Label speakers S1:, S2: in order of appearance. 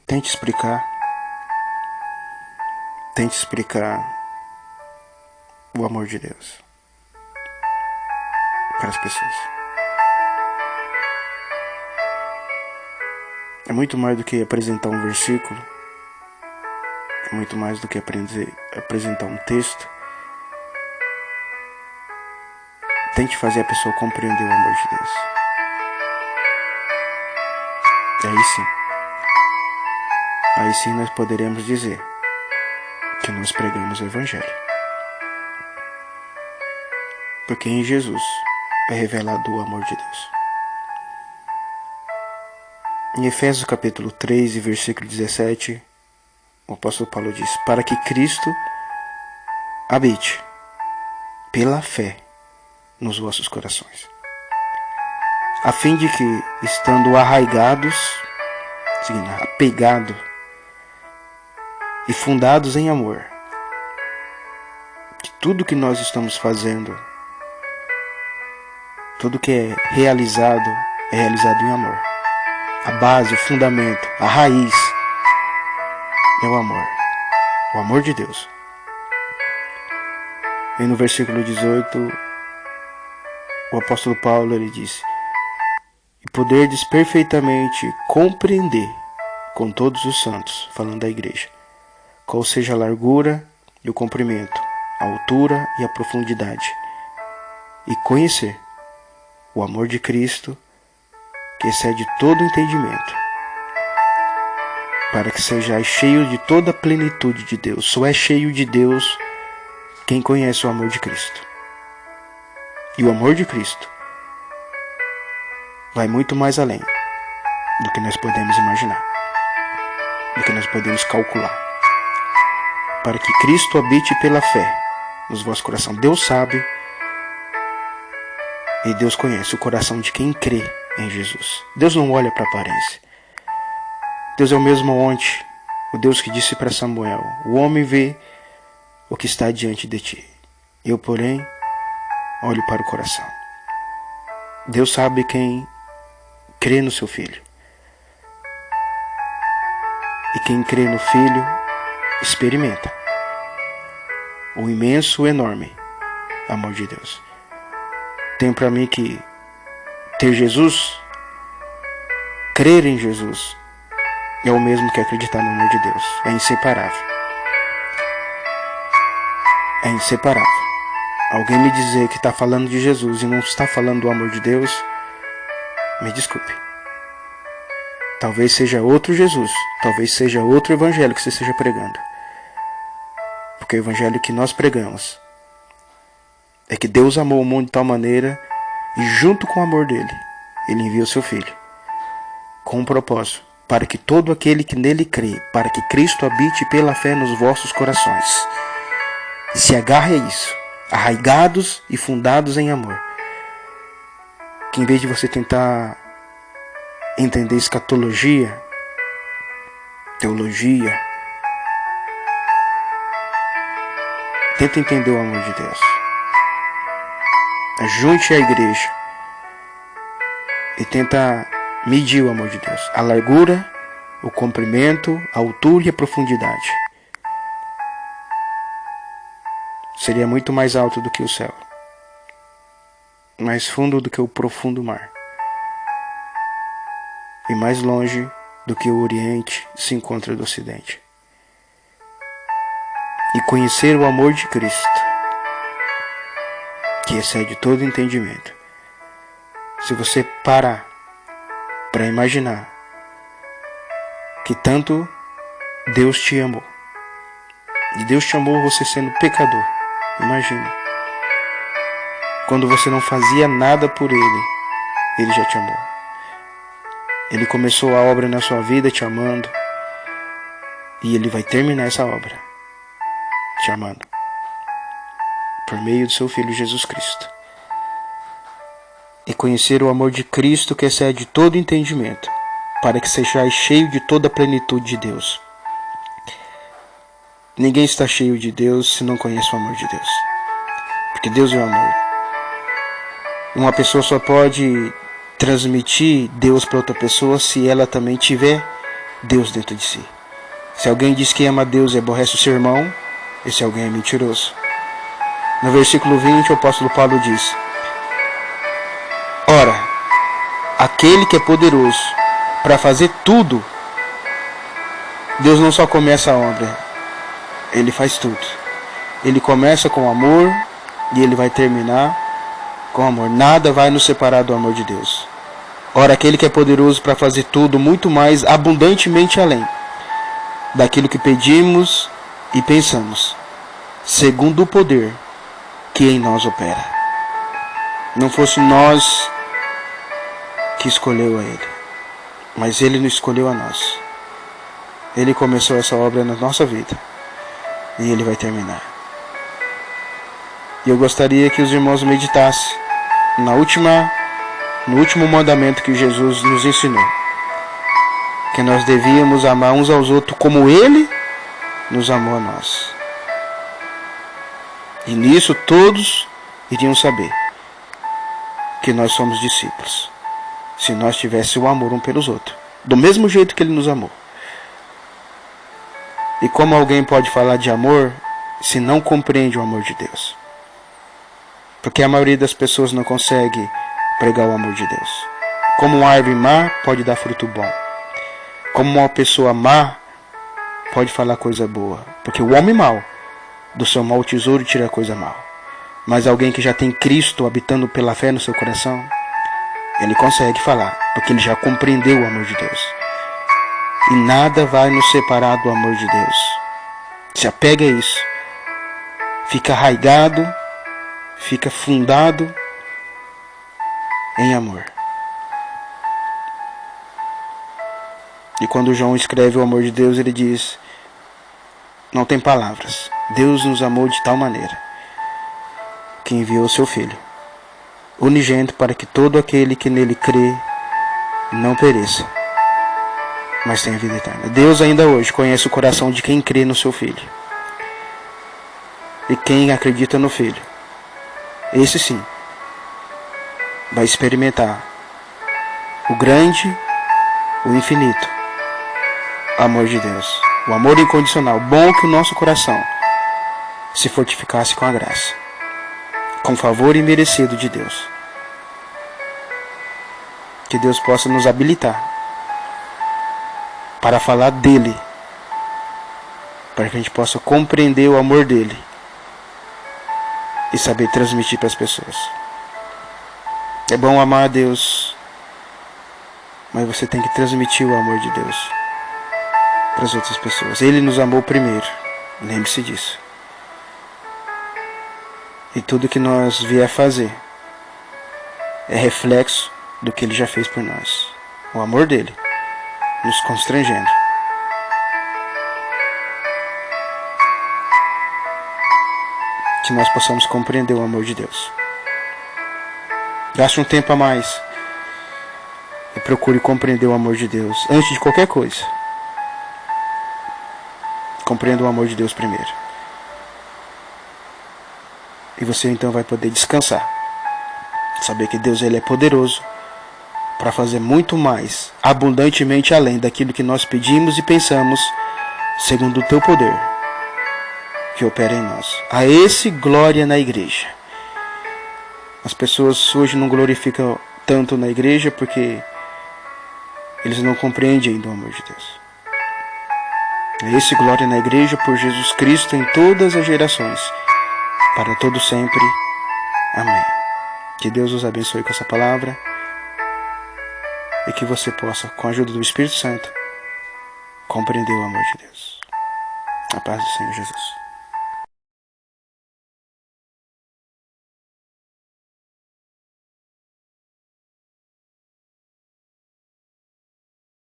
S1: Tente explicar o amor de Deus para as pessoas. É muito mais do que apresentar um versículo, é muito mais do que apresentar um texto. Tente fazer a pessoa compreender o amor de Deus. E aí sim nós poderemos dizer que nós pregamos o Evangelho. Porque em Jesus é revelado o amor de Deus. Em Efésios capítulo 3 e versículo 17, o apóstolo Paulo diz: para que Cristo habite pela fé nos vossos corações, a fim de que, estando arraigados, apegados e fundados em amor, que tudo que nós estamos fazendo, tudo que é realizado em amor. A base, o fundamento, a raiz é o amor de Deus. E no versículo 18, o apóstolo Paulo ele disse: e poderdes perfeitamente compreender com todos os santos, falando da igreja, qual seja a largura e o comprimento, a altura e a profundidade, e conhecer o amor de Cristo, que excede todo entendimento, para que sejais cheios de toda a plenitude de Deus. Só é cheio de Deus quem conhece o amor de Cristo. E o amor de Cristo vai muito mais além do que nós podemos imaginar, do que nós podemos calcular. Para que Cristo habite pela fé nos vossos corações. Deus sabe e Deus conhece o coração de quem crê em Jesus. Deus não olha para a aparência. Deus é o mesmo ontem, o Deus que disse para Samuel: o homem vê o que está diante de ti, eu, porém, olho para o coração. Deus sabe quem crê no seu Filho. E quem crê no Filho experimenta o imenso, o enorme amor de Deus. Tenho para mim que ter Jesus, crer em Jesus, é o mesmo que acreditar no amor de Deus. É inseparável. É inseparável. Alguém me dizer que está falando de Jesus e não está falando do amor de Deus, me desculpe. Talvez seja outro Jesus, talvez seja outro evangelho que você esteja pregando. Porque o evangelho que nós pregamos é que Deus amou o mundo de tal maneira, e junto com o amor dele, ele envia o seu Filho, com um propósito, para que todo aquele que nele crê, para que Cristo habite pela fé nos vossos corações. E se agarre a isso, arraigados e fundados em amor. Que em vez de você tentar entender escatologia, teologia, tenta entender o amor de Deus. Junte a igreja e tenta medir o amor de Deus. A largura, o comprimento, a altura e a profundidade. Seria muito mais alto do que o céu, mais fundo do que o profundo mar, e mais longe do que o Oriente se encontra do Ocidente. E conhecer o amor de Cristo, que excede todo entendimento. Se você parar para imaginar que tanto Deus te amou, e Deus te amou você sendo pecador, imagina, quando você não fazia nada por Ele, Ele já te amou. Ele começou a obra na sua vida te amando, e Ele vai terminar essa obra te amando, por meio do seu Filho Jesus Cristo. E conhecer o amor de Cristo que excede todo entendimento, para que sejais cheio de toda a plenitude de Deus. Ninguém está cheio de Deus se não conhece o amor de Deus, porque Deus é o amor. Uma pessoa só pode transmitir Deus para outra pessoa se ela também tiver Deus dentro de si. Se alguém diz que ama Deus e aborrece o seu irmão, esse alguém é mentiroso. No versículo 20, o apóstolo Paulo diz: ora, aquele que é poderoso para fazer tudo, Deus não só começa a obra, Ele faz tudo. Ele começa com amor e Ele vai terminar com amor. Nada vai nos separar do amor de Deus. Ora, aquele que é poderoso para fazer tudo, muito mais abundantemente além daquilo que pedimos e pensamos, segundo o poder que em nós opera. Não fosse nós que escolheu a Ele, mas Ele nos escolheu a nós. Ele começou essa obra na nossa vida e Ele vai terminar. E eu gostaria que os irmãos meditassem no último mandamento que Jesus nos ensinou, que nós devíamos amar uns aos outros como Ele nos amou a nós. E nisso todos iriam saber que nós somos discípulos, se nós tivéssemos o amor um pelos outros, do mesmo jeito que Ele nos amou. E como alguém pode falar de amor se não compreende o amor de Deus? Porque a maioria das pessoas não consegue pregar o amor de Deus. Como uma árvore má pode dar fruto bom, como uma pessoa má pode falar coisa boa, porque o homem mau do seu mau tesouro tira coisa mal. Mas alguém que já tem Cristo habitando pela fé no seu coração, ele consegue falar, porque ele já compreendeu o amor de Deus. E nada vai nos separar do amor de Deus. Se apega a isso. Fica arraigado, fica fundado em amor. E quando João escreve o amor de Deus, ele diz: não tem palavras. Deus nos amou de tal maneira que enviou o seu Filho unigênito para que todo aquele que nele crê não pereça, mas tenha vida eterna. Deus ainda hoje conhece o coração de quem crê no seu Filho. E quem acredita no Filho, esse sim vai experimentar o grande, o infinito amor de Deus. O amor incondicional. Bom que o nosso coração se fortificasse com a graça, com o favor imerecido de Deus. Que Deus possa nos habilitar para falar dele, para que a gente possa compreender o amor dele e saber transmitir para as pessoas. É bom amar a Deus, mas você tem que transmitir o amor de Deus para as outras pessoas. Ele nos amou primeiro, lembre-se disso. E tudo que nós vier fazer é reflexo do que Ele já fez por nós. O amor dele nos constrangendo. Que nós possamos compreender o amor de Deus. Gaste um tempo a mais e procure compreender o amor de Deus antes de qualquer coisa. Compreenda o amor de Deus primeiro. E você então vai poder descansar. Saber que Deus ele é poderoso para fazer muito mais, abundantemente além daquilo que nós pedimos e pensamos, segundo o teu poder que opera em nós. A esse glória na igreja. As pessoas hoje não glorificam tanto na igreja porque eles não compreendem ainda o amor de Deus. A esse glória na igreja por Jesus Cristo em todas as gerações, para todo sempre. Amém. Que Deus os abençoe com essa palavra e que você possa, com a ajuda do Espírito Santo, compreender o amor de Deus. A paz do Senhor Jesus.